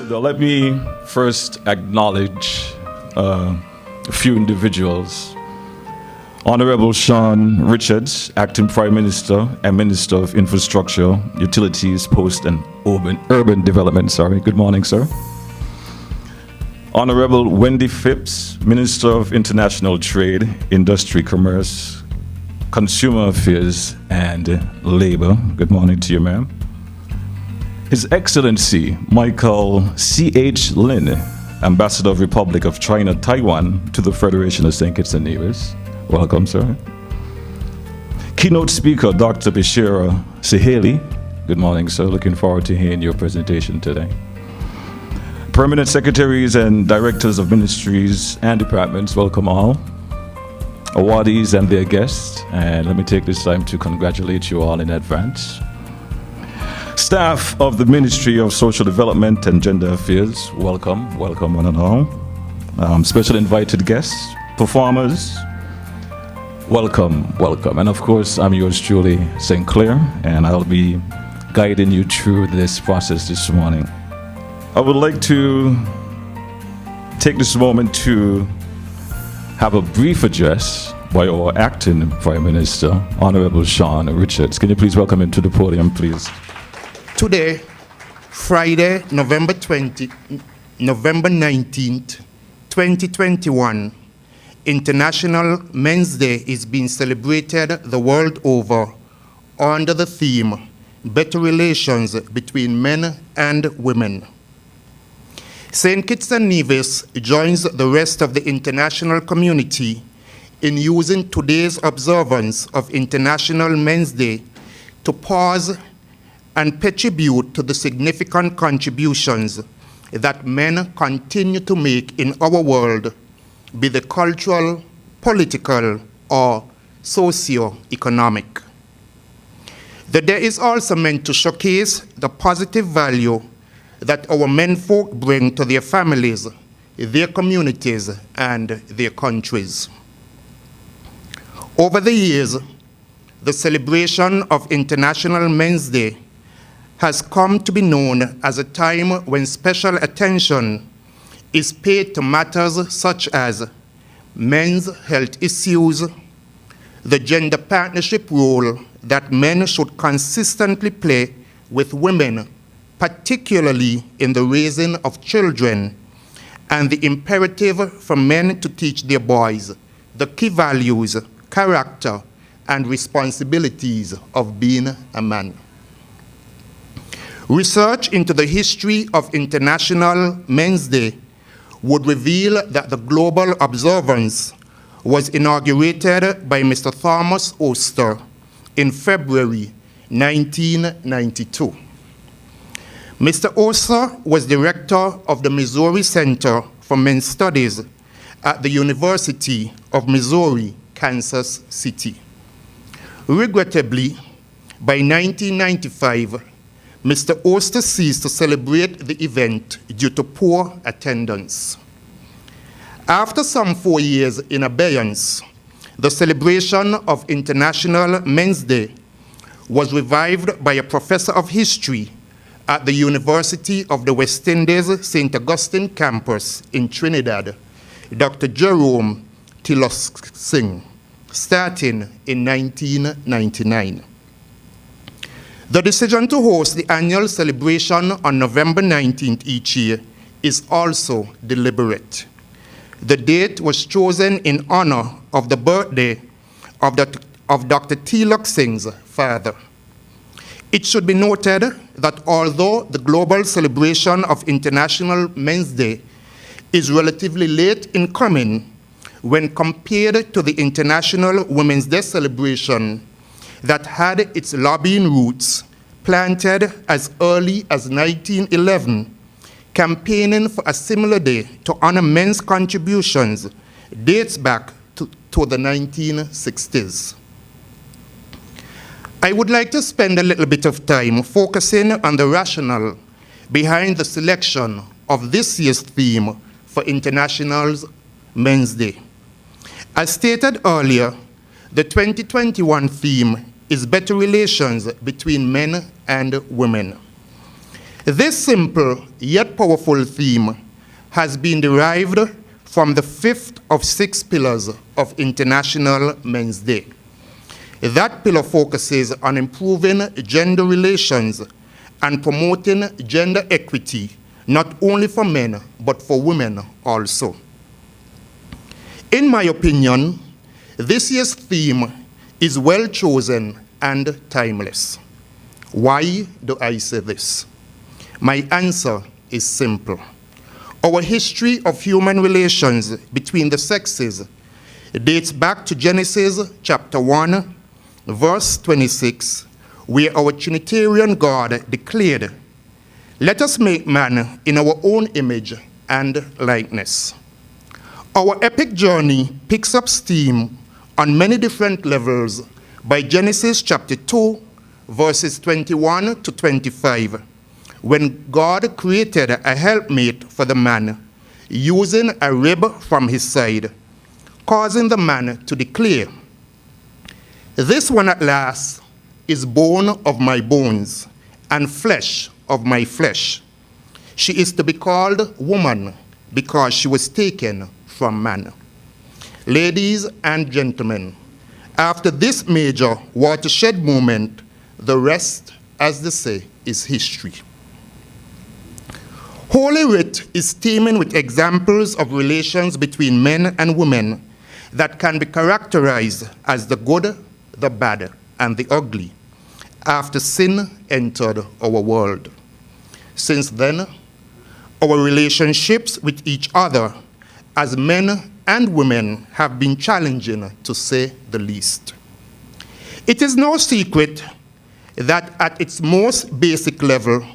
Let me first acknowledge a few individuals. Honorable Sean Richards, Acting Prime Minister and Minister of Infrastructure, Utilities, Post and Urban Development. Good morning, sir. Honorable Wendy Phipps, Minister of International Trade, Industry, Commerce, Consumer Affairs and Labor. Good morning to you, ma'am. His Excellency Michael C.H. Lin, Ambassador of Republic of China, Taiwan to the Federation of St. Kitts and Nevis. Welcome, sir. Keynote Speaker Dr. Bishira Seheli. Good morning, sir. Looking forward to hearing your presentation today. Permanent Secretaries and Directors of Ministries and Departments, welcome all. Awardees and their guests, and let me take this time to congratulate you all in advance. Staff of the Ministry of Social Development and Gender Affairs, welcome one and all. Special invited guests, performers, welcome. And of course, I'm yours truly, St. Clair, and I'll be guiding you through this process this morning. I would like to take this moment to have a brief address by our Acting Prime Minister, Honorable Sean Richards. Can you please welcome him to the podium, please? Today, Friday, November 19th, 2021, International Men's Day is being celebrated the world over under the theme, Better Relations Between Men and Women. St. Kitts and Nevis joins the rest of the international community in using today's observance of International Men's Day to pause and pay tribute to the significant contributions that men continue to make in our world, be they cultural, political, or socio-economic. The day is also meant to showcase the positive value that our menfolk bring to their families, their communities, and their countries. Over the years, the celebration of International Men's Day has come to be known as a time when special attention is paid to matters such as men's health issues, the gender partnership role that men should consistently play with women, particularly in the raising of children, and the imperative for men to teach their boys the key values, character, and responsibilities of being a man. Research into the history of International Men's Day would reveal that the global observance was inaugurated by Mr. Thomas Oster in February 1992. Mr. Oster was director of the Missouri Center for Men's Studies at the University of Missouri, Kansas City. Regrettably, by 1995, Mr. Oster ceased to celebrate the event due to poor attendance. After some 4 years in abeyance, the celebration of International Men's Day was revived by a professor of history at the University of the West Indies St. Augustine campus in Trinidad, Dr. Jerome Tilosing, starting in 1999. The decision to host the annual celebration on November 19th each year is also deliberate. The date was chosen in honor of the birthday of Dr. Tilosing's father. It should be noted that although the global celebration of International Men's Day is relatively late in coming when compared to the International Women's Day celebration that had its lobbying roots planted as early as 1911, campaigning for a similar day to honor men's contributions dates back to the 1960s. I would like to spend a little bit of time focusing on the rationale behind the selection of this year's theme for International Men's Day. As stated earlier, the 2021 theme is better relations between men and women. This simple yet powerful theme has been derived from the fifth of 6 pillars of International Men's Day. That pillar focuses on improving gender relations and promoting gender equity, not only for men, but for women also. In my opinion, this year's theme is well chosen and timeless. Why do I say this? My answer is simple. Our history of human relations between the sexes dates back to Genesis chapter 1, verse 26, where our Trinitarian God declared, "Let us make man in our own image and likeness." Our epic journey picks up steam on many different levels by Genesis chapter 2, verses 21 to 25, when God created a helpmate for the man, using a rib from his side, causing the man to declare, "This one at last is bone of my bones and flesh of my flesh. She is to be called woman because she was taken from man." Ladies and gentlemen, after this major watershed moment, the rest, as they say, is history. Holy Writ is teeming with examples of relations between men and women that can be characterized as the good, the bad, and the ugly after sin entered our world. Since then, our relationships with each other as men and women have been challenging, to say the least. It is no secret that at its most basic level,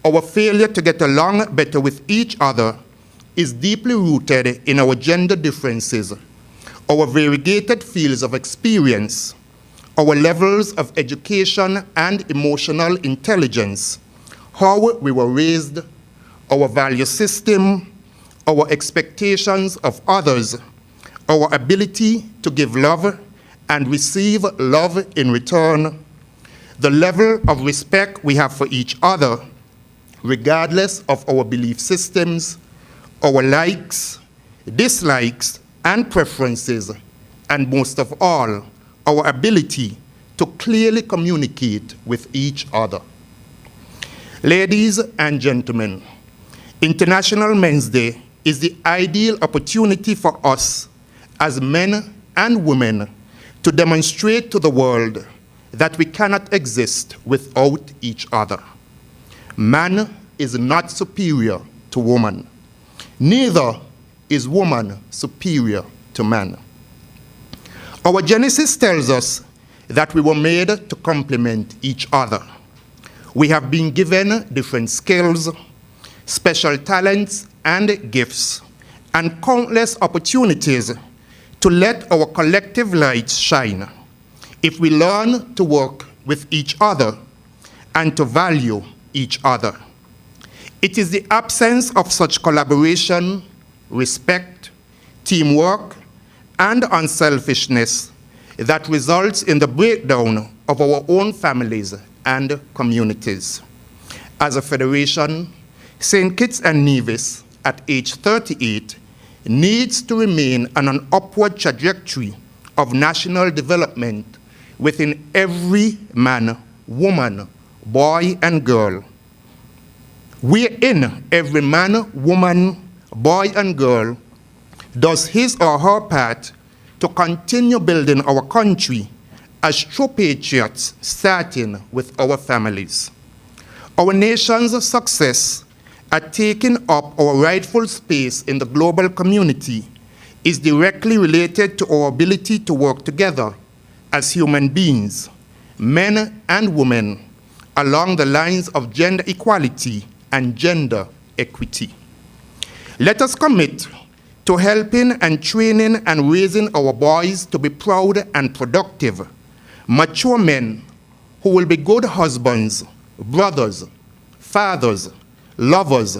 our failure to get along better with each other is deeply rooted in our gender differences, our variegated fields of experience, our levels of education and emotional intelligence, how we were raised, our value system, our expectations of others, our ability to give love and receive love in return, the level of respect we have for each other, regardless of our belief systems, our likes, dislikes, and preferences, and most of all, our ability to clearly communicate with each other. Ladies and gentlemen, International Men's Day is the ideal opportunity for us as men and women to demonstrate to the world that we cannot exist without each other. Man is not superior to woman. Neither is woman superior to man. Our Genesis tells us that we were made to complement each other. We have been given different skills, special talents and gifts, and countless opportunities to let our collective lights shine if we learn to work with each other and to value each other. It is the absence of such collaboration, respect, teamwork, and unselfishness that results in the breakdown of our own families and communities. As a federation, St. Kitts and Nevis, at age 38, needs to remain on an upward trajectory of national development within every man, woman, boy, and girl. Wherein every man, woman, boy, and girl does his or her part to continue building our country as true patriots, starting with our families. Our nation's success at taking up our rightful space in the global community is directly related to our ability to work together as human beings, men and women, along the lines of gender equality and gender equity. Let us commit to helping and training and raising our boys to be proud and productive, mature men who will be good husbands, brothers, fathers, lovers,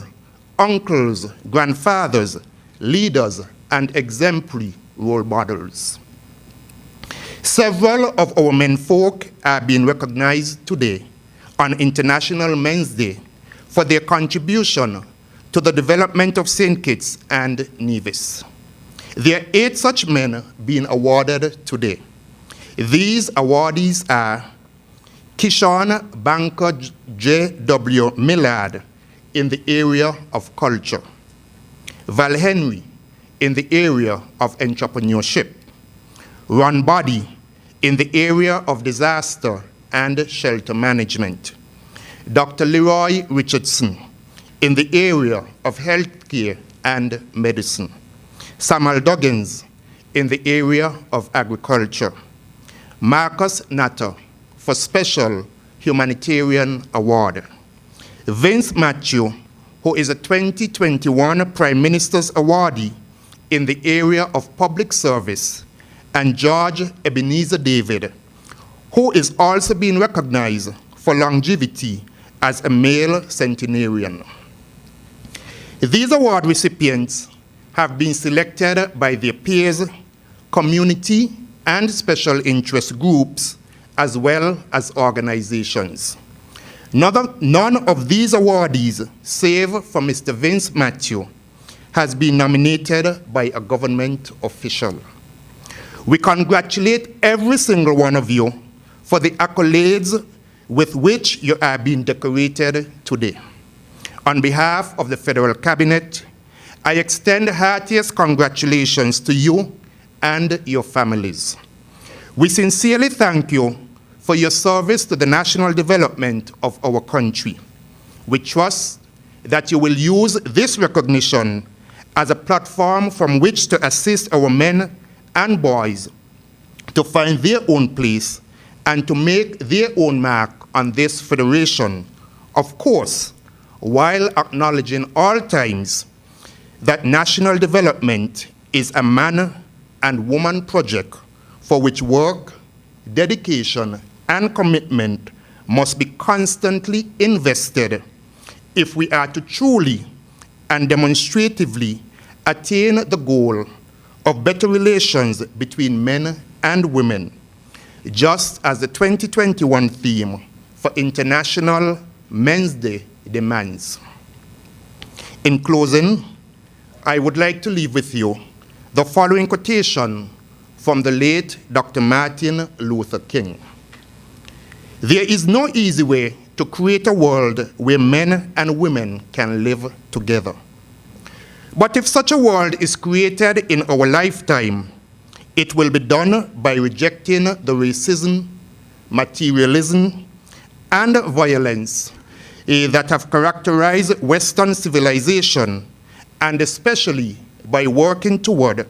uncles, grandfathers, leaders, and exemplary role models. Several of our menfolk are being recognized today on International Men's Day for their contribution to the development of St. Kitts and Nevis. There are 8 such men being awarded today. These awardees are Kishon Banker J.W. Millard in the area of culture, Val Henry in the area of entrepreneurship, Ron Body in the area of disaster and shelter management, Dr. Leroy Richardson in the area of healthcare and medicine, Samuel Duggins in the area of agriculture, Marcus Natter for Special Humanitarian Award, Vince Matthew, who is a 2021 Prime Minister's awardee in the area of public service, and George Ebenezer David, who is also being recognized for longevity as a male centenarian. These award recipients have been selected by their peers, community, and special interest groups, as well as organizations. None of these awardees, save for Mr. Vince Matthew, has been nominated by a government official. We congratulate every single one of you for the accolades with which you are being decorated today. On behalf of the Federal Cabinet, I extend heartiest congratulations to you and your families. We sincerely thank you for your service to the national development of our country. We trust that you will use this recognition as a platform from which to assist our men and boys to find their own place and to make their own mark on this federation, of course, while acknowledging all times that national development is a man and woman project for which work, dedication, and commitment must be constantly invested if we are to truly and demonstratively attain the goal of better relations between men and women, just as the 2021 theme for International Men's Day demands. In closing, I would like to leave with you the following quotation from the late Dr. Martin Luther King. "There is no easy way to create a world where men and women can live together. But if such a world is created in our lifetime, it will be done by rejecting the racism, materialism, and violence that have characterized Western civilization, and especially by working toward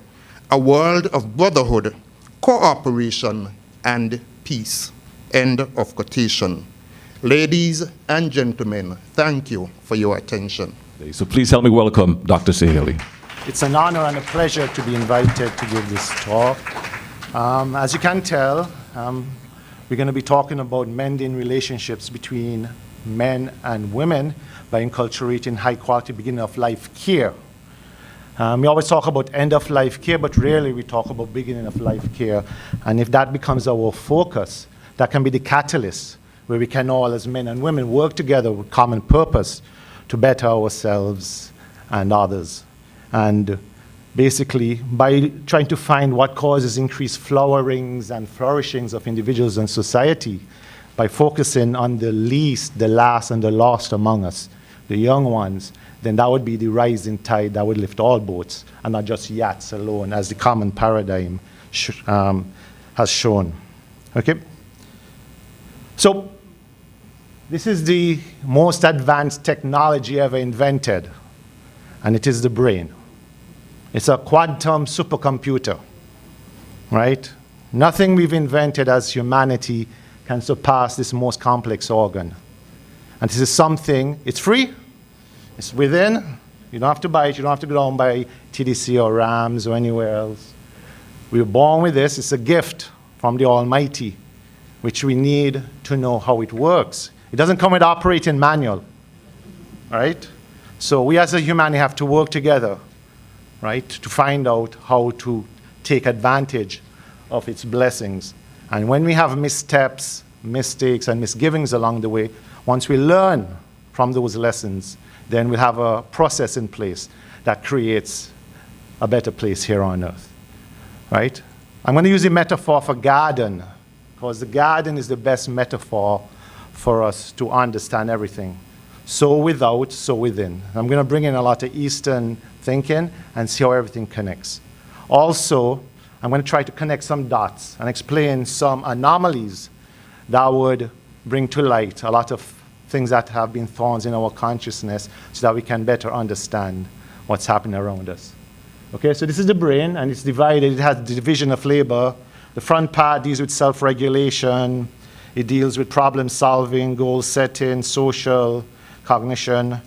a world of brotherhood, cooperation, and peace." End of quotation. Ladies and gentlemen, thank you for your attention. So please help me welcome Dr. Saheli. It's an honor and a pleasure to be invited to give this talk. As you can tell, we're going to be talking about mending relationships between men and women by inculturating high-quality beginning-of-life care. We always talk about end-of-life care, but rarely we talk about beginning-of-life care. And if that becomes our focus, that can be the catalyst where we can all, as men and women, work together with common purpose to better ourselves and others. And basically, by trying to find what causes increased flowerings and flourishings of individuals and society, by focusing on the least, the last, and the lost among us, the young ones, then that would be the rising tide that would lift all boats, and not just yachts alone, as the common paradigm has shown. Okay? So, this is the most advanced technology ever invented, and it is the brain. It's a quantum supercomputer, right? Nothing we've invented as humanity can surpass this most complex organ. And this is something, it's free, it's within, you don't have to buy it, you don't have to go down by TDC or RAMS or anywhere else. We were born with this, it's a gift from the Almighty, which we need to know how it works. It doesn't come with an operating manual, right? So we as a humanity have to work together, right, to find out how to take advantage of its blessings. And when we have missteps, mistakes, and misgivings along the way, once we learn from those lessons, then we'll have a process in place that creates a better place here on earth, right? I'm going to use the metaphor for garden, because the garden is the best metaphor for us to understand everything. So without, so within. I'm going to bring in a lot of Eastern thinking and see how everything connects. Also, I'm going to try to connect some dots and explain some anomalies that would bring to light a lot of things that have been thorns in our consciousness so that we can better understand what's happening around us. Okay, so this is the brain, and it's divided. It has the division of labor. The front part deals with self-regulation. It deals with problem solving, goal setting, social, cognition,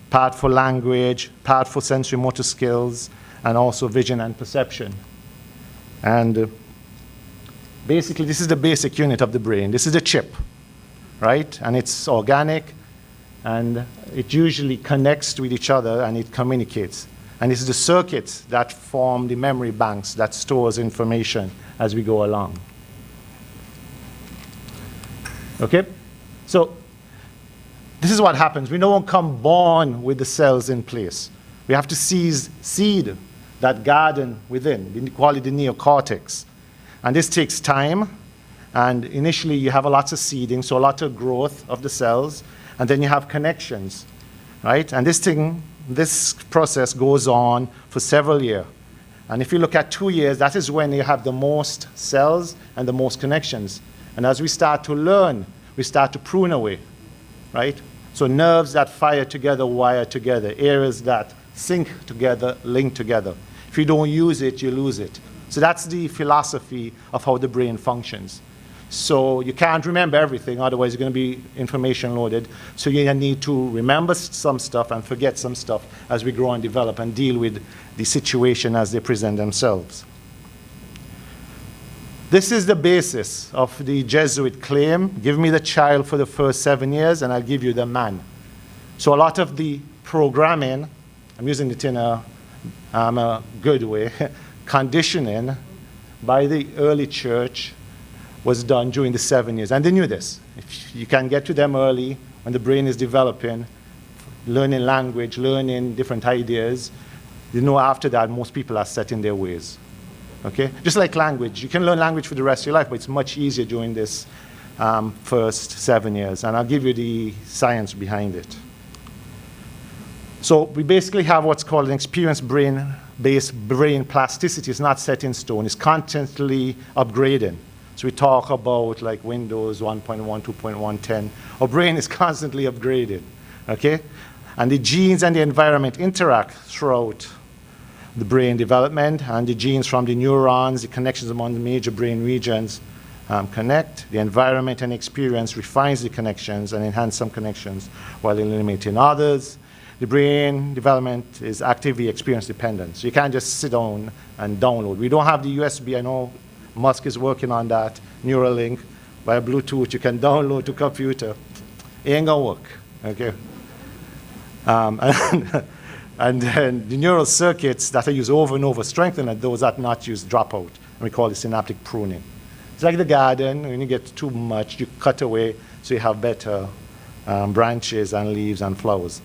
part for language, part for sensory motor skills, and also vision and perception. And basically, this is the basic unit of the brain. This is the chip, right? And it's organic, and it usually connects with each other, and it communicates. And this is the circuits that form the memory banks that stores information as we go along. Okay? So this is what happens. We don't come born with the cells in place. We have to seed that garden within. We call it the neocortex. And this takes time. And initially, you have a lot of seeding, so a lot of growth of the cells. And then you have connections, right? And this process goes on for several years. And if you look at 2 years, that is when you have the most cells and the most connections. And as we start to learn, we start to prune away, right? So nerves that fire together, wire together. Areas that sync together, link together. If you don't use it, you lose it. So that's the philosophy of how the brain functions. So you can't remember everything, otherwise you're going to be information loaded. So you need to remember some stuff and forget some stuff as we grow and develop and deal with the situation as they present themselves. This is the basis of the Jesuit claim: give me the child for the first 7 years and I'll give you the man. So a lot of the programming, I'm using it in a good way, conditioning by the early church was done during the 7 years. And they knew this. If you can get to them early, when the brain is developing, learning language, learning different ideas, you know after that most people are set in their ways. Okay? Just like language. You can learn language for the rest of your life, but it's much easier during this first 7 years. And I'll give you the science behind it. So we basically have what's called an experienced brain-based brain plasticity. It's not set in stone. It's constantly upgrading. So we talk about like Windows 1.1, 2.1, 10. Our brain is constantly upgraded, okay? And the genes and the environment interact throughout the brain development, and the genes from the neurons, the connections among the major brain regions connect. The environment and experience refines the connections and enhance some connections while eliminating others. The brain development is actively experience dependent. So you can't just sit down and download. We don't have the USB. I know Musk is working on that, Neuralink. Via Bluetooth, you can download to computer. It ain't gonna work, okay? And then the neural circuits that are used over and over strengthen, and those that are not used drop out. And we call it synaptic pruning. It's like the garden. When you get too much, you cut away so you have better branches and leaves and flowers.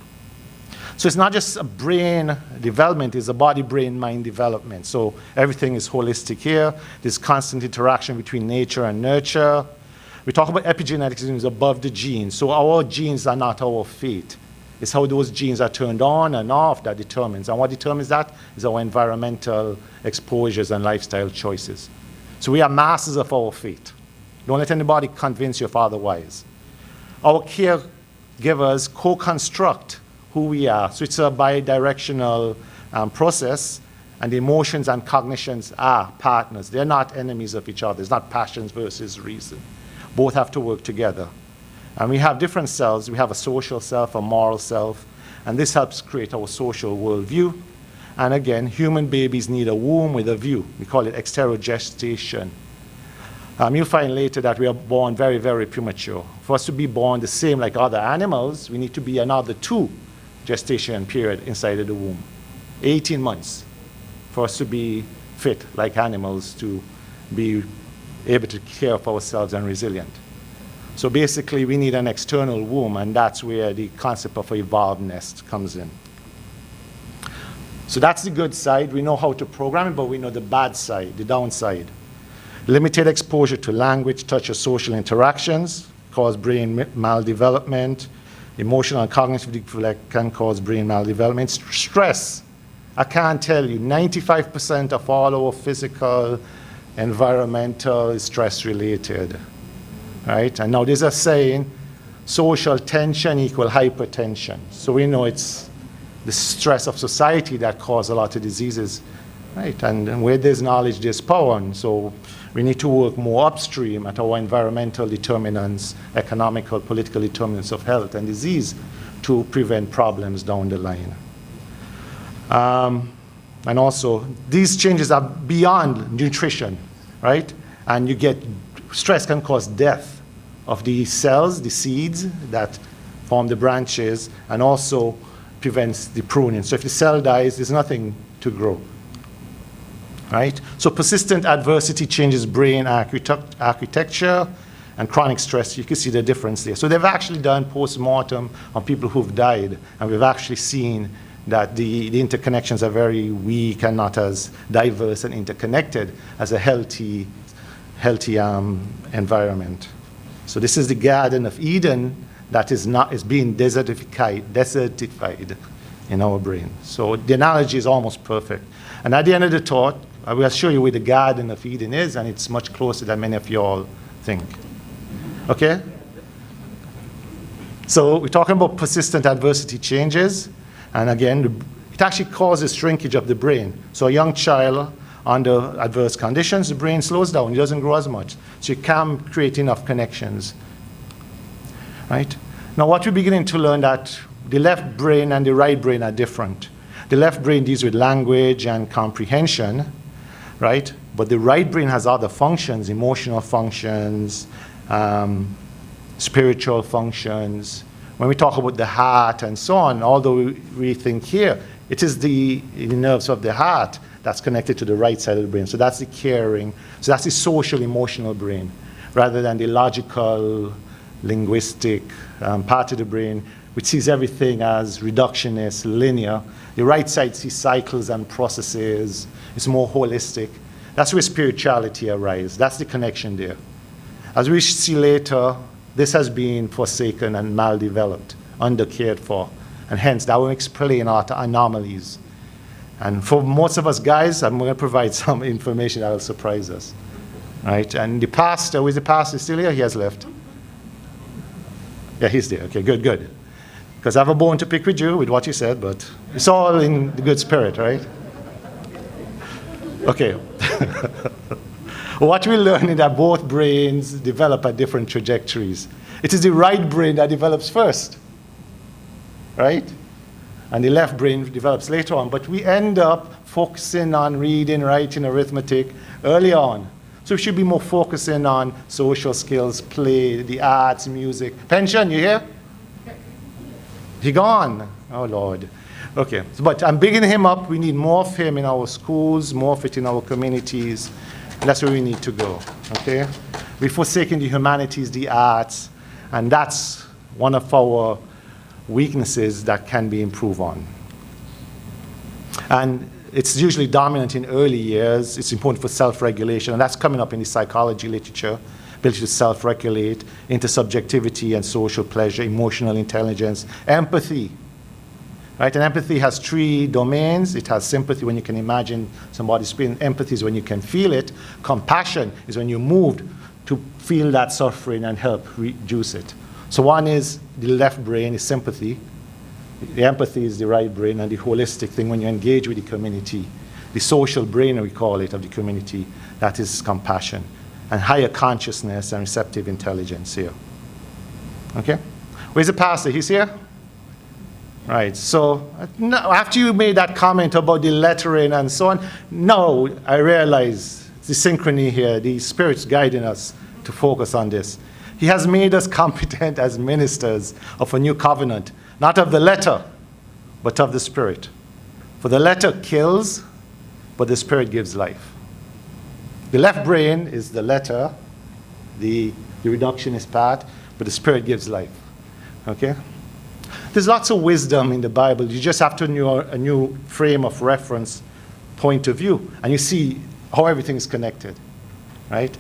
So it's not just a brain development, it's a body, brain, mind development. So everything is holistic here. There's constant interaction between nature and nurture. We talk about epigenetics is above the genes. So our genes are not our fate. It's how those genes are turned on and off that determines. And what determines that is our environmental exposures and lifestyle choices. So we are masters of our fate. Don't let anybody convince you of otherwise. Our caregivers co-construct who we are. So it's a bi-directional process, and the emotions and cognitions are partners. They're not enemies of each other. It's not passions versus reason. Both have to work together. And we have different selves. We have a social self, a moral self, and this helps create our social worldview. And again, human babies need a womb with a view. We call it exterogestation. You'll find later that we are born very, very premature. For us to be born the same like other animals, we need to be another 2 gestation period inside of the womb. 18 months for us to be fit like animals, to be able to care for ourselves and resilient. So basically, we need an external womb, and that's where the concept of evolvedness comes in. So that's the good side. We know how to program it, but we know the bad side, the downside. Limited exposure to language, touch, or social interactions cause brain maldevelopment. Emotional and cognitive defect can cause brain maldevelopment. Stress, I can't tell you, 95% of all our physical, environmental is stress-related, right? And now there's a saying, social tension equal hypertension. So we know it's the stress of society that causes a lot of diseases, right? And where there's knowledge, there's power. And so we need to work more upstream at our environmental determinants, economical, political determinants of health and disease to prevent problems down the line. And also, these changes are beyond nutrition, right? And you get, stress can cause death of the cells, the seeds that form the branches, and also prevents the pruning. So if the cell dies, there's nothing to grow, right? So persistent adversity changes brain architecture and chronic stress. You can see the difference there. So they've actually done post-mortem on people who've died, and we've actually seen that the interconnections are very weak and not as diverse and interconnected as a healthy environment. So this is the Garden of Eden that is being desertified in our brain. So the analogy is almost perfect. And at the end of the talk, I will show you where the Garden of Eden is, and it's much closer than many of you all think. Okay? So we're talking about persistent adversity changes. And again, it actually causes shrinkage of the brain. So a young child under adverse conditions, the brain slows down. It doesn't grow as much. So you can't create enough connections. Right? Now what we're beginning to learn that the left brain and the right brain are different. The left brain deals with language and comprehension, right? But the right brain has other functions, emotional functions, spiritual functions. When we talk about the heart and so on, although we think here, it is the nerves of the heart that's connected to the right side of the brain. So that's the caring. So that's the social, emotional brain, rather than the logical, linguistic part of the brain, which sees everything as reductionist, linear. The right side sees cycles and processes. It's more holistic. That's where spirituality arises. That's the connection there. As we see later, this has been forsaken and maldeveloped, undercared for, and hence that will explain our anomalies. And for most of us guys, I'm going to provide some information that will surprise us. Right? And the pastor, who is the pastor still here? He has left. Yeah, he's there. Okay, good, good. Because I have a bone to pick with you with what you said, but it's all in the good spirit, right? Okay. What we learn is that both brains develop at different trajectories. It is the right brain that develops first, right? And the left brain develops later on. But we end up focusing on reading, writing, arithmetic early on. So we should be more focusing on social skills, play, the arts, music. Pension, you here? He gone. Oh, Lord. Okay, but I'm bigging him up. We need more of him in our schools, more of it in our communities. And that's where we need to go, okay? We're forsaking the humanities, the arts, and that's one of our weaknesses that can be improved on. And it's usually dominant in early years. It's important for self-regulation, and that's coming up in the psychology literature, ability to self-regulate, intersubjectivity and social pleasure, emotional intelligence, empathy. Right? And empathy has three domains. It has sympathy, when you can imagine somebody's pain. Empathy is when you can feel it. Compassion is when you're moved to feel that suffering and help reduce it. So one is the left brain is sympathy. The empathy is the right brain, and the holistic thing when you engage with the community. The social brain, we call it, of the community, that is compassion. And higher consciousness and receptive intelligence here. Okay? Where's the pastor? He's here? Right, so after you made that comment about the lettering and so on, now I realize the synchrony here, the Spirit's guiding us to focus on this. He has made us competent as ministers of a new covenant, not of the letter, but of the Spirit. For the letter kills, but the Spirit gives life. The left brain is the letter, the reductionist part, but the Spirit gives life. Okay? There's lots of wisdom in the Bible. You just have to know a new frame of reference point of view, and you see how everything is connected, right?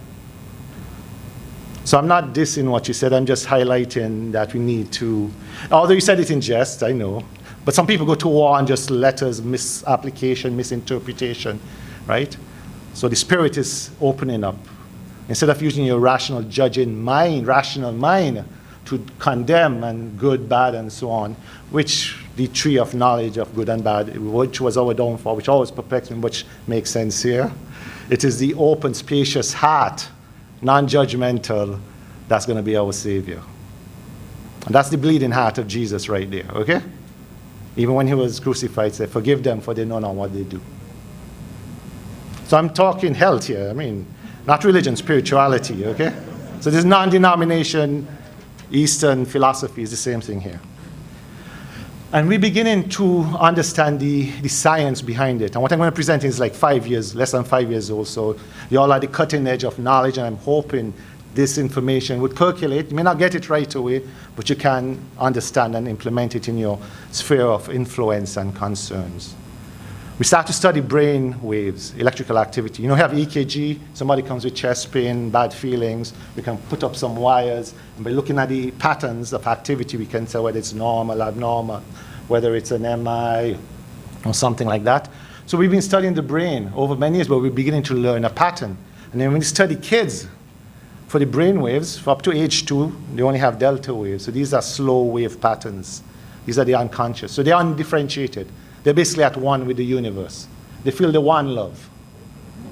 So I'm not dissing what you said, I'm just highlighting that we need to, although you said it in jest, I know, but some people go to war on just letters, misapplication, misinterpretation, right? So the Spirit is opening up. Instead of using your rational judging mind, rational mind, to condemn and good, bad, and so on, which the tree of knowledge of good and bad, which was our downfall, which always perplexed me, which makes sense here. It is the open, spacious heart, non-judgmental, that's going to be our Savior. And that's the bleeding heart of Jesus right there, okay? Even when he was crucified, he said, forgive them, for they know not what they do. So I'm talking health here, I mean, not religion, spirituality, okay? So this non-denomination, Eastern philosophy is the same thing here. And we're beginning to understand the science behind it. And what I'm going to present is like 5 years, less than 5 years old. So you all are the cutting edge of knowledge, and I'm hoping this information would percolate. You may not get it right away, but you can understand and implement it in your sphere of influence and concerns. We start to study brain waves, electrical activity. You know, we have EKG, somebody comes with chest pain, bad feelings, we can put up some wires, and by looking at the patterns of activity, we can tell whether it's normal, abnormal, whether it's an MI or something like that. So we've been studying the brain over many years, but we're beginning to learn a pattern. And then when you study kids, for the brain waves, for up to age 2, they only have delta waves. So these are slow wave patterns. These are the unconscious. So they're undifferentiated. They're basically at one with the universe. They feel the one love,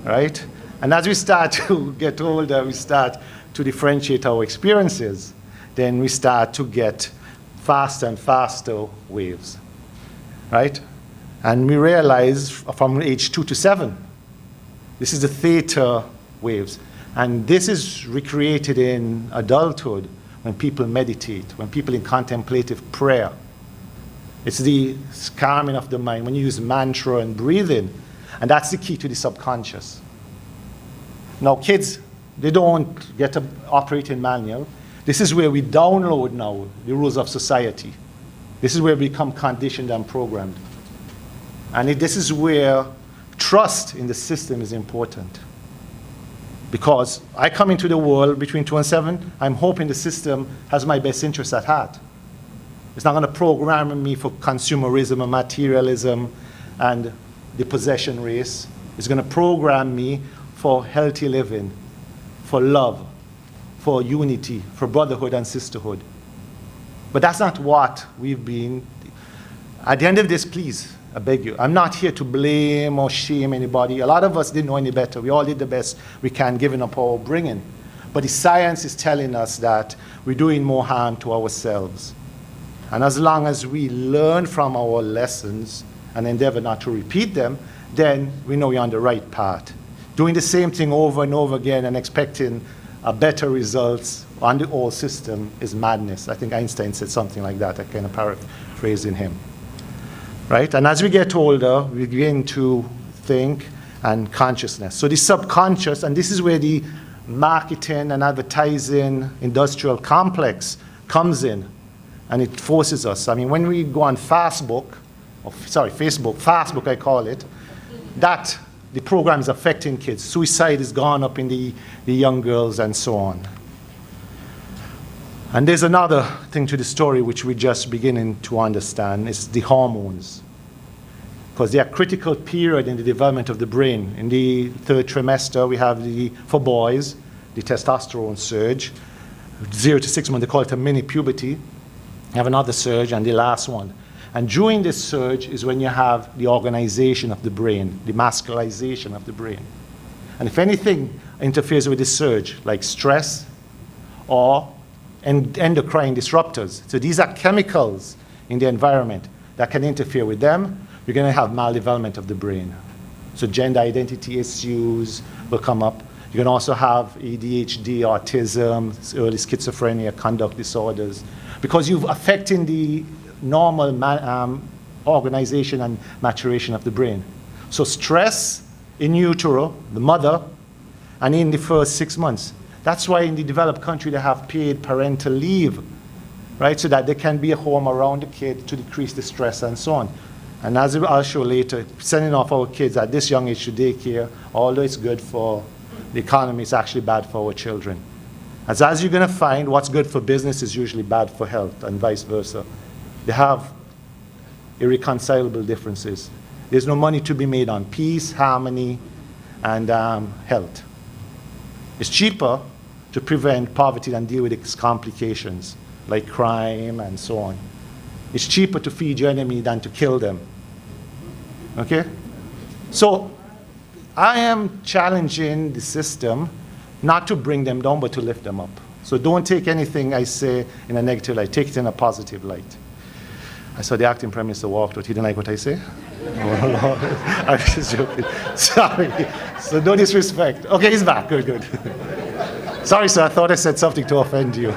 right? And as we start to get older, we start to differentiate our experiences. Then we start to get faster and faster waves, right? And we realize from age 2 to 7, this is the theta waves. And this is recreated in adulthood when people meditate, when people in contemplative prayer. It's the calming of the mind when you use mantra and breathing. And that's the key to the subconscious. Now, kids, they don't get an operating manual. This is where we download now the rules of society. This is where we become conditioned and programmed. And this is where trust in the system is important. Because I come into the world between 2 and 7, I'm hoping the system has my best interests at heart. It's not going to program me for consumerism and materialism and the possession race. It's going to program me for healthy living, for love, for unity, for brotherhood and sisterhood. But that's not what we've been. At the end of this, please, I beg you, I'm not here to blame or shame anybody. A lot of us didn't know any better. We all did the best we can, giving up our bringing. But the science is telling us that we're doing more harm to ourselves. And as long as we learn from our lessons and endeavor not to repeat them, then we know we're on the right path. Doing the same thing over and over again and expecting a better results on the old system is madness. I think Einstein said something like that. I kind of paraphrasing him. Right? And as we get older, we begin to think and consciousness. So the subconscious, and this is where the marketing and advertising industrial complex comes in. And it forces us. I mean, when we go on Facebook, I call it, that the program is affecting kids. Suicide is gone up in the young girls and so on. And there's another thing to the story which we're just beginning to understand, is the hormones. Because they are a critical period in the development of the brain. In the 3rd trimester, we have for boys, the testosterone surge. 0 to 6 months, they call it a mini puberty. You have another surge, and the last one. And during this surge is when you have the organization of the brain, the masculization of the brain. And if anything interferes with this surge, like stress or endocrine disruptors, so these are chemicals in the environment that can interfere with them, you're going to have maldevelopment of the brain. So gender identity issues will come up. You can also have ADHD, autism, early schizophrenia, conduct disorders, because you're affecting the normal organization and maturation of the brain. So stress in utero, the mother, and in the first 6 months, That's why in the developed country they have paid parental leave, right? So that they can be at home around the kid to decrease the stress and so on. And as I'll show later, sending off our kids at this young age to daycare, although it's good for the economy, it's actually bad for our children. As you're going to find, what's good for business is usually bad for health, and vice versa. They have irreconcilable differences. There's no money to be made on peace, harmony, and health. It's cheaper to prevent poverty than deal with its complications, like crime and so on. It's cheaper to feed your enemy than to kill them. Okay? So I am challenging the system not to bring them down, but to lift them up. So don't take anything I say in a negative light. Take it in a positive light. I saw the acting Prime Minister walked out. He didn't like what I say? Oh, Lord. I was just joking. Sorry. So no disrespect. Okay, he's back. Good, good. Sorry, sir. I thought I said something to offend you.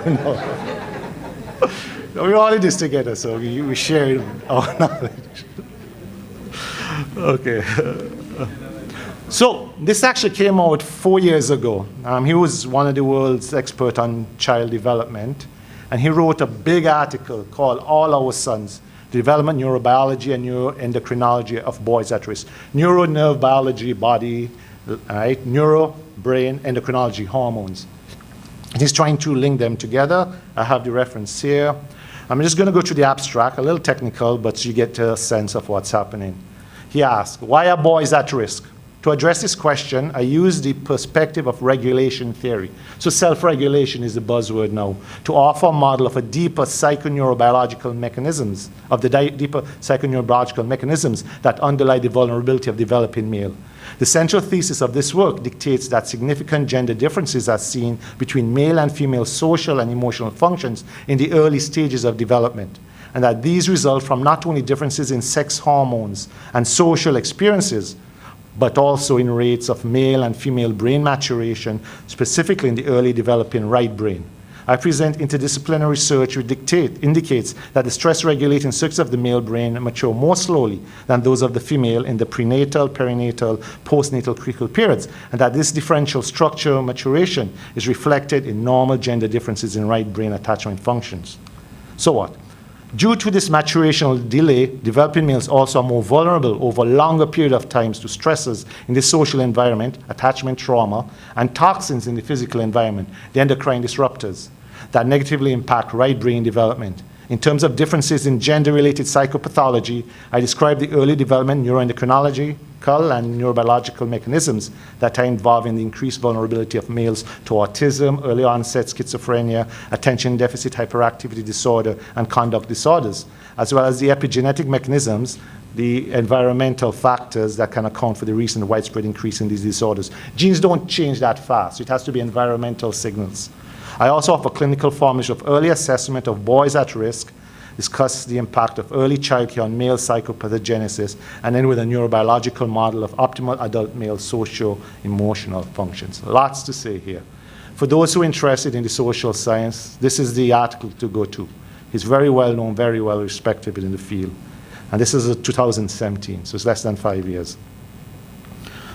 No, we're all in this together, so we share our knowledge. Okay. So this actually came out 4 years ago. He was one of the world's experts on child development, and he wrote a big article called All Our Sons, Development, Neurobiology, and Neuroendocrinology of Boys at Risk. Neuro, nerve, biology, body, right? Neuro, brain, endocrinology, hormones. And he's trying to link them together. I have the reference here. I'm just going to go to the abstract, a little technical, but you get a sense of what's happening. He asked, why are boys at risk? To address this question, I use the perspective of regulation theory. So self-regulation is the buzzword now, to offer a model of a deeper psychoneurobiological mechanisms, that underlie the vulnerability of developing male. The central thesis of this work dictates that significant gender differences are seen between male and female social and emotional functions in the early stages of development, and that these result from not only differences in sex hormones and social experiences, but also in rates of male and female brain maturation, specifically in the early developing right brain. I present interdisciplinary research which indicates that the stress-regulating circuits of the male brain mature more slowly than those of the female in the prenatal, perinatal, postnatal critical periods, and that this differential structure maturation is reflected in normal gender differences in right brain attachment functions. So what? Due to this maturational delay, developing males also are more vulnerable over a longer period of times to stresses in the social environment, attachment trauma, and toxins in the physical environment, the endocrine disruptors, that negatively impact right brain development. In terms of differences in gender-related psychopathology, I describe the early development neuroendocrinological and neurobiological mechanisms that are involved in the increased vulnerability of males to autism, early onset schizophrenia, attention deficit hyperactivity disorder, and conduct disorders, as well as the epigenetic mechanisms, the environmental factors that can account for the recent widespread increase in these disorders. Genes don't change that fast. It has to be environmental signals. I also offer clinical formulation of early assessment of boys at risk, discuss the impact of early childcare on male psychopathogenesis, and then with a neurobiological model of optimal adult male socio-emotional functions. Lots to say here. For those who are interested in the social science, this is the article to go to. He's very well known, very well respected in the field. And this is 2017, so it's less than 5 years.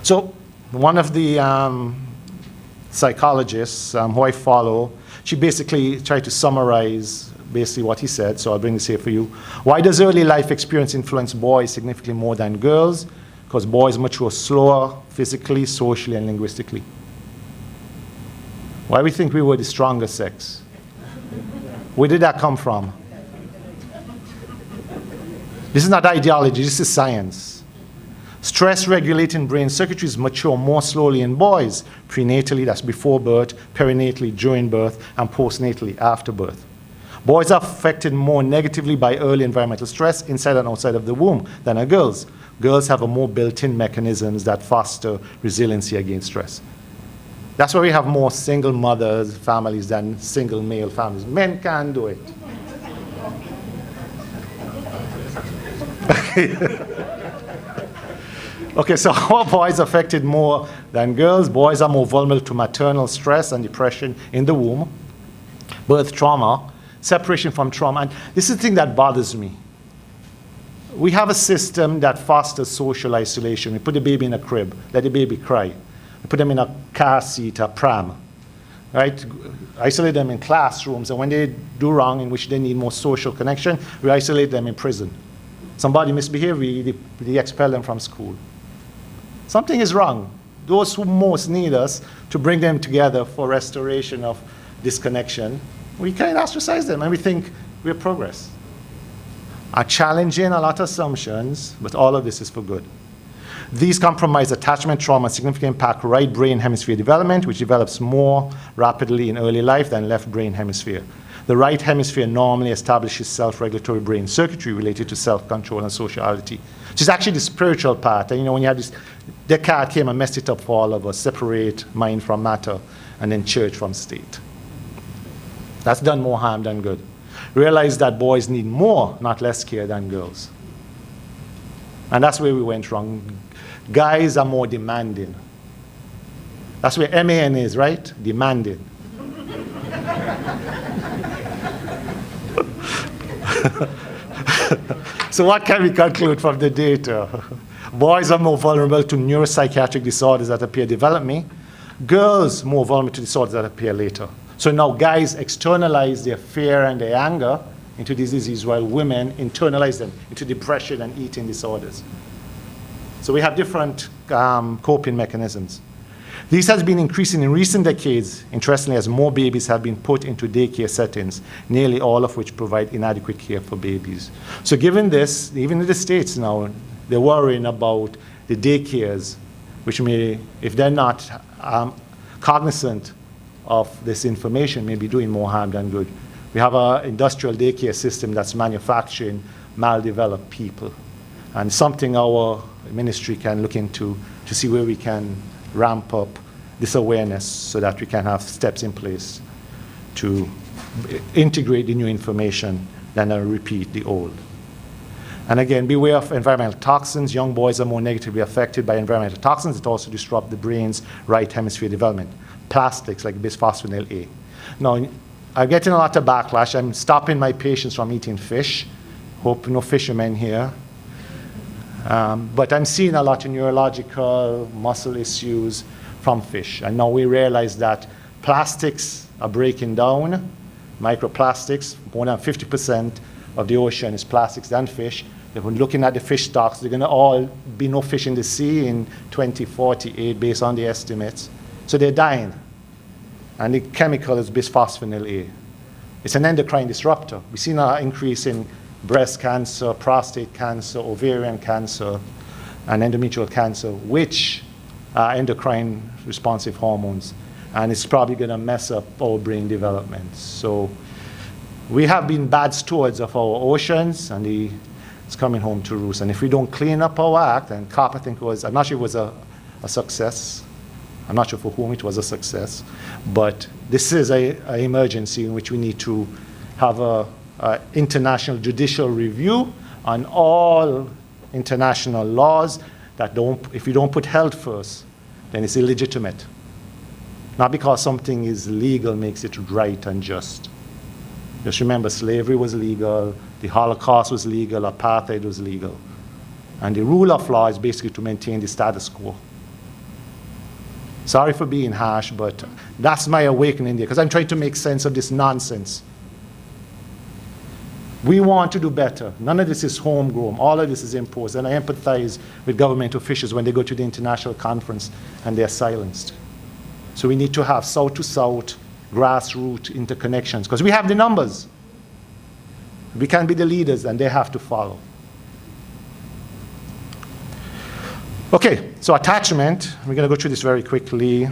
So one of the psychologists who I follow, she basically tried to summarize basically what he said, so I'll bring this here for you. Why does early life experience influence boys significantly more than girls? Because boys mature slower physically, socially, and linguistically. Why we think we were the stronger sex? Where did that come from? This is not ideology, this is science. Stress-regulating brain circuitries mature more slowly in boys, prenatally, that's before birth, perinatally, during birth, and postnatally, after birth. Boys are affected more negatively by early environmental stress inside and outside of the womb than are girls. Girls have a more built-in mechanisms that foster resiliency against stress. That's why we have more single mothers, families than single male families. Men can't do it. Okay, so how are boys affected more than girls? Boys are more vulnerable to maternal stress and depression in the womb, birth trauma, separation from trauma. And this is the thing that bothers me. We have a system that fosters social isolation. We put the baby in a crib, let the baby cry. We put them in a car seat, a pram. right? Isolate them in classrooms, and when they do wrong, in which they need more social connection, we isolate them in prison. Somebody misbehave, we expel them from school. Something is wrong. Those who most need us to bring them together for restoration of this connection, we kind of ostracize them, and we think we're progress. Are challenging a lot of assumptions, but all of this is for good. These compromise attachment trauma and significantly impact right brain hemisphere development, which develops more rapidly in early life than left brain hemisphere. The right hemisphere normally establishes self-regulatory brain circuitry related to self-control and sociality, which is actually the spiritual part. And you know, when you have this, Descartes came and messed it up for all of us, separate mind from matter, and then church from state. That's done more harm than good. Realize that boys need more, not less care than girls. And that's where we went wrong. Guys are more demanding. That's where MAN is, right? Demanding. So what can we conclude from the data? Boys are more vulnerable to neuropsychiatric disorders that appear developmentally. Girls more vulnerable to disorders that appear later. So now guys externalize their fear and their anger into this disease, while women internalize them into depression and eating disorders. So we have different coping mechanisms. This has been increasing in recent decades, interestingly, as more babies have been put into daycare settings, nearly all of which provide inadequate care for babies. So given this, even in the States now, they're worrying about the daycares, which may, if they're not cognizant of this information, may be doing more harm than good. We have an industrial daycare system that's manufacturing maldeveloped people, and something our ministry can look into to see where we can ramp up this awareness so that we can have steps in place to integrate the new information than repeat the old. And again, beware of environmental toxins. Young boys are more negatively affected by environmental toxins. It also disrupts the brain's right hemisphere development. Plastics like bisphosphonyl A. Now, I'm getting a lot of backlash. I'm stopping my patients from eating fish. Hope no fishermen here. But I'm seeing a lot of neurological muscle issues from fish. And now we realize that plastics are breaking down, microplastics. More than 50% of the ocean is plastics than fish. They've been looking at the fish stocks. They're going to all be no fish in the sea in 2048 based on the estimates. So they're dying. And the chemical is bisphosphonyl A. It's an endocrine disruptor. We've seen an increase in breast cancer, prostate cancer, ovarian cancer, and endometrial cancer, which are endocrine responsive hormones. And it's probably going to mess up our brain development. So we have been bad stewards of our oceans, and it's coming home to roost. And if we don't clean up our act, and COP, I think, I'm not sure it was a success. I'm not sure for whom it was a success. But this is an emergency in which we need to have an international judicial review on all international laws that if you don't put health first, then it's illegitimate. Not because something is legal makes it right and just. Just remember, slavery was legal, the Holocaust was legal, apartheid was legal. And the rule of law is basically to maintain the status quo. Sorry for being harsh, but that's my awakening there, because I'm trying to make sense of this nonsense. We want to do better. None of this is homegrown. All of this is imposed. And I empathize with government officials when they go to the international conference and they're silenced. So we need to have south-to-south, grassroots interconnections, because we have the numbers. We can be the leaders, and they have to follow. Okay, so attachment. We're going to go through this very quickly.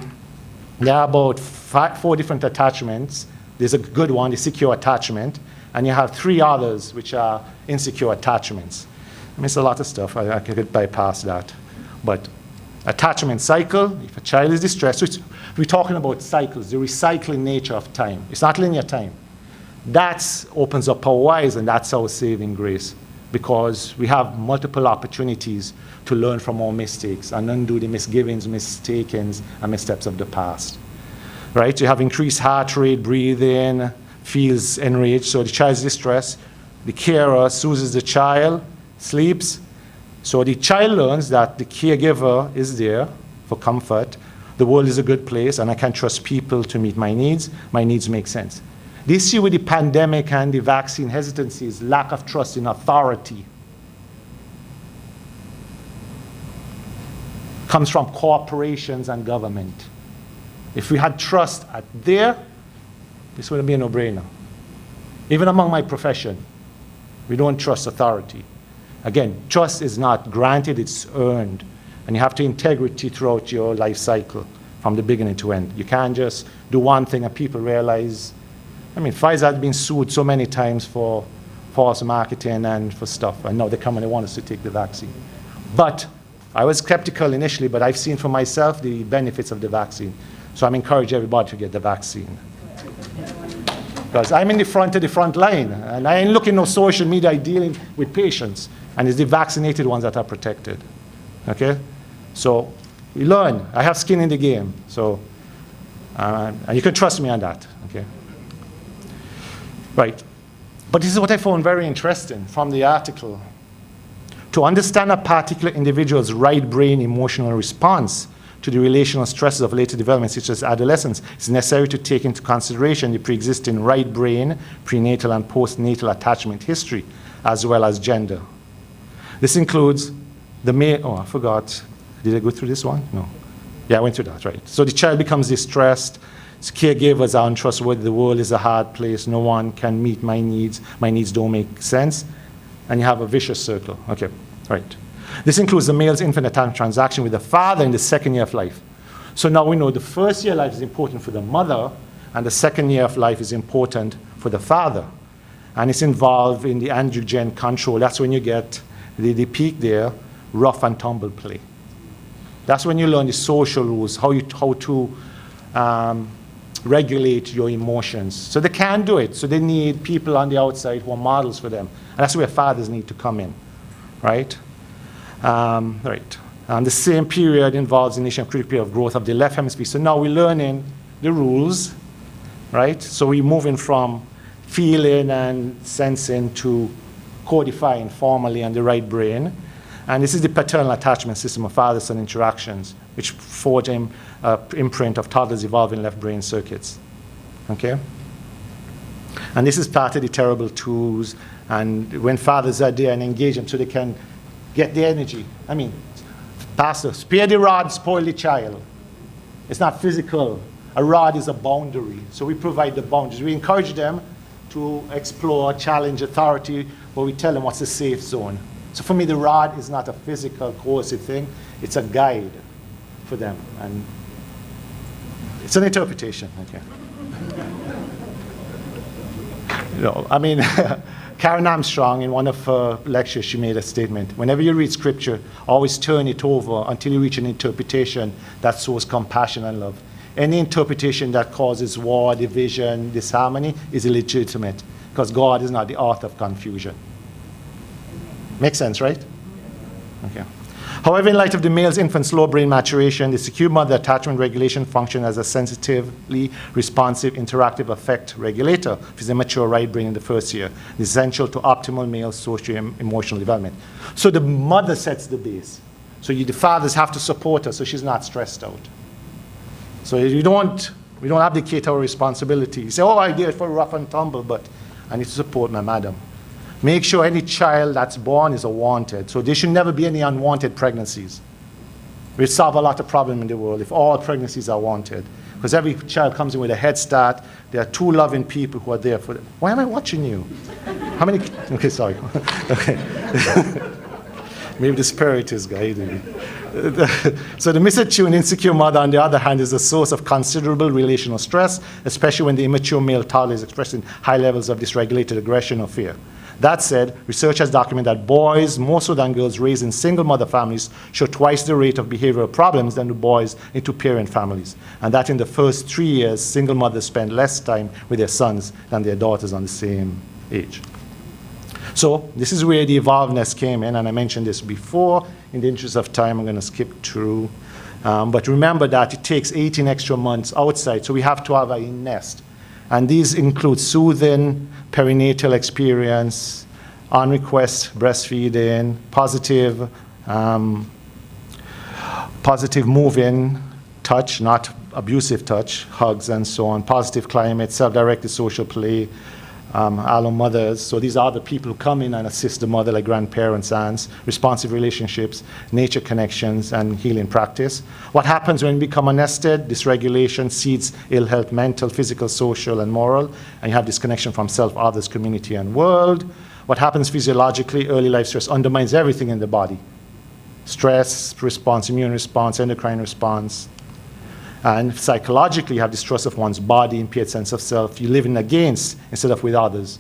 There are about 4 different attachments. There's a good one, the secure attachment. And you have 3 others, which are insecure attachments. I miss a lot of stuff. I could bypass that. But attachment cycle, if a child is distressed, which we're talking about cycles, the recycling nature of time. It's not linear time. That opens up our eyes, and that's our saving grace, because we have multiple opportunities to learn from our mistakes and undo the misgivings, mistakings, and missteps of the past. Right? You have increased heart rate, breathing, feels enraged, so the child's distressed. The carer soothes the child, sleeps. So the child learns that the caregiver is there for comfort, the world is a good place and I can trust people to meet my needs make sense. The issue with the pandemic and the vaccine hesitancy is lack of trust in authority. Comes from corporations and government. If we had trust at there, this would be a no-brainer. Even among my profession, we don't trust authority. Again, trust is not granted, it's earned. And you have to integrity throughout your life cycle from the beginning to end. You can't just do one thing and people realize. I mean, Pfizer has been sued so many times for false marketing and for stuff, and now they come and they want us to take the vaccine. But I was skeptical initially, but I've seen for myself the benefits of the vaccine. So I'm encouraging everybody to get the vaccine. Because I'm in the front line, and I ain't looking no social media dealing with patients, and it's the vaccinated ones that are protected. Okay? So we learn. I have skin in the game. So, and you can trust me on that. Okay? Right. But this is what I found very interesting from the article. To understand a particular individual's right brain emotional response to the relational stresses of later development, such as adolescence, it's necessary to take into consideration the pre-existing right brain, prenatal and postnatal attachment history, as well as gender. This includes the male, oh, I forgot. Did I go through this one? No. Yeah, I went through that, right. So the child becomes distressed. Caregivers are untrustworthy. The world is a hard place. No one can meet my needs. My needs don't make sense. And you have a vicious circle. Okay, right. This includes the male's infant attachment transaction with the father in the second year of life. So now we know the first year of life is important for the mother, and the second year of life is important for the father. And it's involved in the androgen control. That's when you get the peak there, rough and tumble play. That's when you learn the social rules, how to regulate your emotions. So they can't do it. So they need people on the outside who are models for them. And that's where fathers need to come in, right? Right. The same period involves the initial critical period of growth of the left hemisphere. So now we're learning the rules, right? So we're moving from feeling and sensing to codifying formally on the right brain. And this is the paternal attachment system of father-son interactions, which forge an imprint of toddlers' evolving left brain circuits. Okay? And this is part of the terrible tools. And when fathers are there and engage them so they can get the energy. I mean, pastor, spare the rod, spoil the child. It's not physical. A rod is a boundary. So we provide the boundaries. We encourage them to explore, challenge authority, but we tell them what's a safe zone. So for me, the rod is not a physical, coercive thing. It's a guide for them. And it's an interpretation. Okay. You know, I mean, Karen Armstrong, in one of her lectures, she made a statement. Whenever you read scripture, always turn it over until you reach an interpretation that shows compassion and love. Any interpretation that causes war, division, disharmony is illegitimate, because God is not the author of confusion. Makes sense, right? Okay. However, in light of the male's infant slow brain maturation, the secure mother attachment regulation function as a sensitively responsive interactive affect regulator of his immature right brain in the first year, essential to optimal male socio-emotional development. So the mother sets the base. So the fathers have to support her so she's not stressed out. So we don't abdicate our responsibility. You say, oh, I did it for rough and tumble, but I need to support my madam. Make sure any child that's born is a wanted. So there should never be any unwanted pregnancies. We solve a lot of problems in the world if all pregnancies are wanted. Because every child comes in with a head start. There are two loving people who are there for them. Why am I watching you? How many? Okay, sorry. Okay. Maybe the spirit is guiding me. So the misattuned, insecure mother, on the other hand, is a source of considerable relational stress, especially when the immature male toddler is expressing high levels of dysregulated aggression or fear. That said, research has documented that boys, more so than girls raised in single mother families, show twice the rate of behavioral problems than the boys in two-parent families. And that in the first 3 years, single mothers spend less time with their sons than their daughters on the same age. So this is where the evolvedness came in, and I mentioned this before. In the interest of time, I'm going to skip through. But remember that it takes 18 extra months outside, so we have to have a nest. And these include soothing, perinatal experience, on-request breastfeeding, positive moving, touch, not abusive touch, hugs and so on, positive climate, self-directed social play, allo mothers. So these are the people who come in and assist the mother, like grandparents, aunts, responsive relationships, nature connections, and healing practice. What happens when we become unnested? Dysregulation seeds ill health, mental, physical, social, and moral, and you have disconnection from self, others, community, and world. What happens physiologically? Early life stress undermines everything in the body. Stress response, immune response, endocrine response. And psychologically, you have distrust of one's body, impaired sense of self. You're living against instead of with others.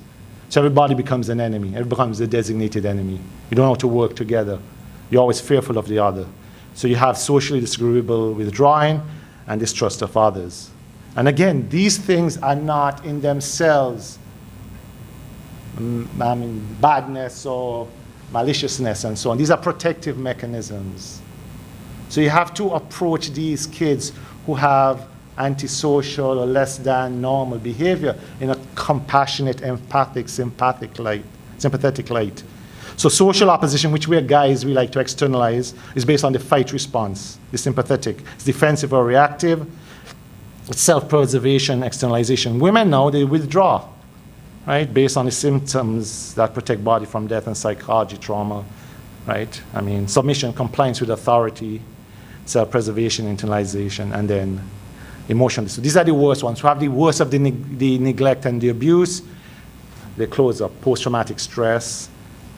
So everybody becomes an enemy. Everybody becomes a designated enemy. You don't know how to work together. You're always fearful of the other. So you have socially disagreeable withdrawing and distrust of others. And again, these things are not in themselves badness or maliciousness and so on. These are protective mechanisms. So you have to approach these kids who have antisocial or less than normal behavior in a compassionate, empathic, sympathetic light. So social opposition, which we guys we like to externalize, is based on the fight response, the sympathetic. It's defensive or reactive. It's self-preservation, externalization. Women now, they withdraw, right, based on the symptoms that protect body from death and psychology, trauma, right? I mean, submission, compliance with authority, self-preservation, internalization, and then emotional. So these are the worst ones. Who have the worst of the neglect and the abuse. They close up, post-traumatic stress,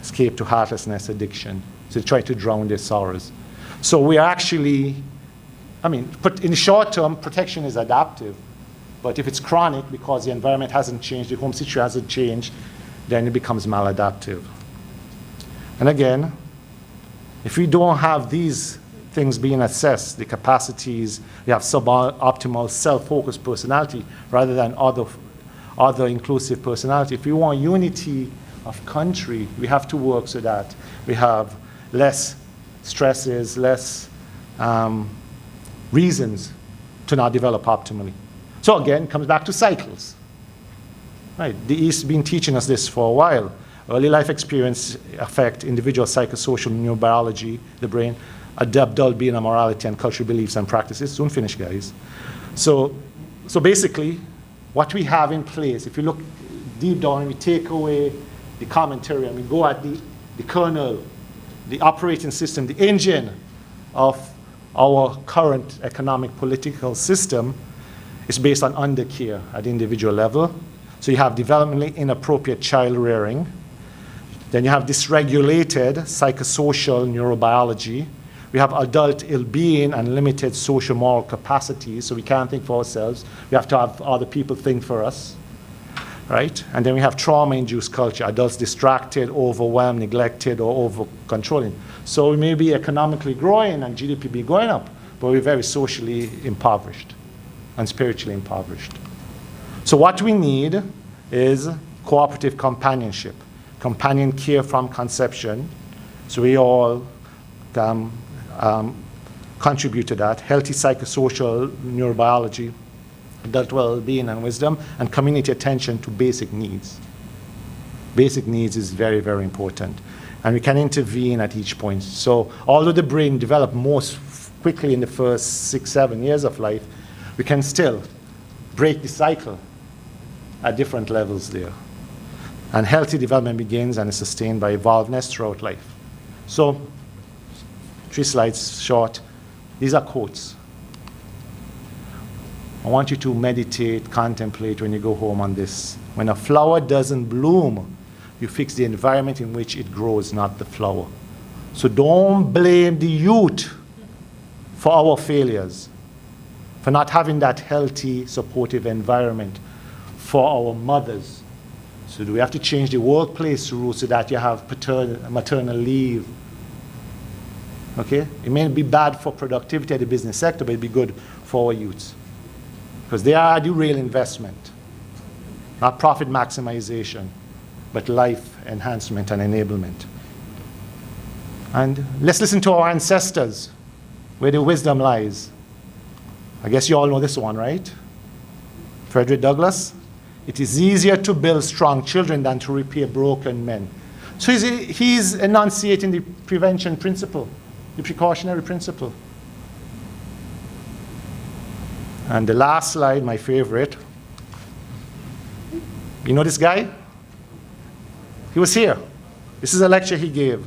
escape to heartlessness, addiction. So they try to drown their sorrows. So we are actually, in the short term, protection is adaptive. But if it's chronic, because the environment hasn't changed, the home situation hasn't changed, then it becomes maladaptive. And again, if we don't have these things being assessed, the capacities, we have suboptimal self-focused personality rather than other inclusive personality. If we want unity of country, we have to work so that we have less stresses, less reasons to not develop optimally. So again, it comes back to cycles. Right? The East has been teaching us this for a while. Early life experience affect individual psychosocial neurobiology, the brain, adult being a morality and cultural beliefs and practices. Soon finish, guys. So basically, what we have in place, if you look deep down and we take away the commentary and we go at the kernel, the operating system, the engine of our current economic political system, is based on undercare at the individual level. So you have developmentally inappropriate child rearing. Then you have dysregulated psychosocial neurobiology. We have adult ill-being and limited social moral capacities, so we can't think for ourselves. We have to have other people think for us, right? And then we have trauma-induced culture, adults distracted, overwhelmed, neglected, or over-controlling. So we may be economically growing and GDP be going up, but we're very socially impoverished and spiritually impoverished. So what we need is cooperative companionship, companion care from conception. So we all contribute to that. Healthy psychosocial neurobiology, adult well-being and wisdom, and community attention to basic needs. Basic needs is very, very important. And we can intervene at each point. So although the brain develops most quickly in the first 6-7 years of life, we can still break the cycle at different levels there. And healthy development begins and is sustained by evolvedness throughout life. So, 3 slides short. These are quotes. I want you to meditate, contemplate when you go home on this. When a flower doesn't bloom, you fix the environment in which it grows, not the flower. So don't blame the youth for our failures, for not having that healthy, supportive environment for our mothers. So do we have to change the workplace rules so that you have maternal leave? Okay? It may be bad for productivity at the business sector, but it'd be good for our youths. Because they are the real investment. Not profit maximization, but life enhancement and enablement. And let's listen to our ancestors, where the wisdom lies. I guess you all know this one, right? Frederick Douglass. It is easier to build strong children than to repair broken men. So he's enunciating the prevention principle, the precautionary principle. And the last slide, my favorite. You know this guy? He was here. This is a lecture he gave.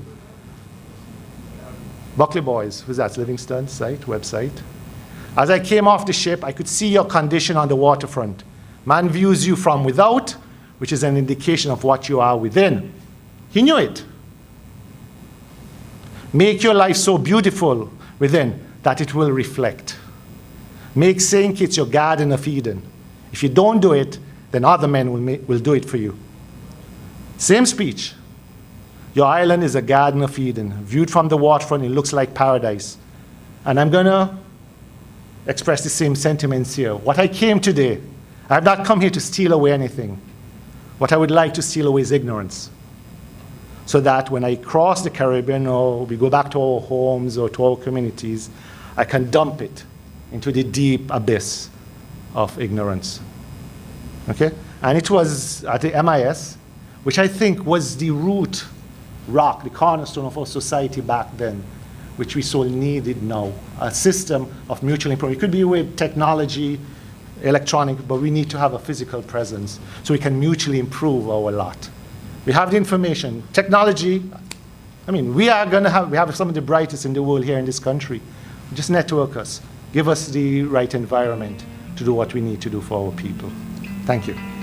Buckley Boys, who's that? Livingston site, website. As I came off the ship, I could see your condition on the waterfront. Man views you from without, which is an indication of what you are within. He knew it. Make your life so beautiful within that it will reflect. Make St. Kitts your Garden of Eden. If you don't do it, then other men will do it for you. Same speech. Your island is a Garden of Eden. Viewed from the waterfront, it looks like paradise. And I'm going to express the same sentiments here. What I came today, I have not come here to steal away anything. What I would like to steal away is ignorance. So that when I cross the Caribbean or we go back to our homes or to our communities, I can dump it into the deep abyss of ignorance. Okay? And it was at the MIS, which I think was the root rock, the cornerstone of our society back then, which we so needed now. A system of mutual improvement. It could be with technology, electronic, but we need to have a physical presence so we can mutually improve our lot. We have the information. Technology, I mean, we have some of the brightest in the world here in this country. Just network us. Give us the right environment to do what we need to do for our people. Thank you.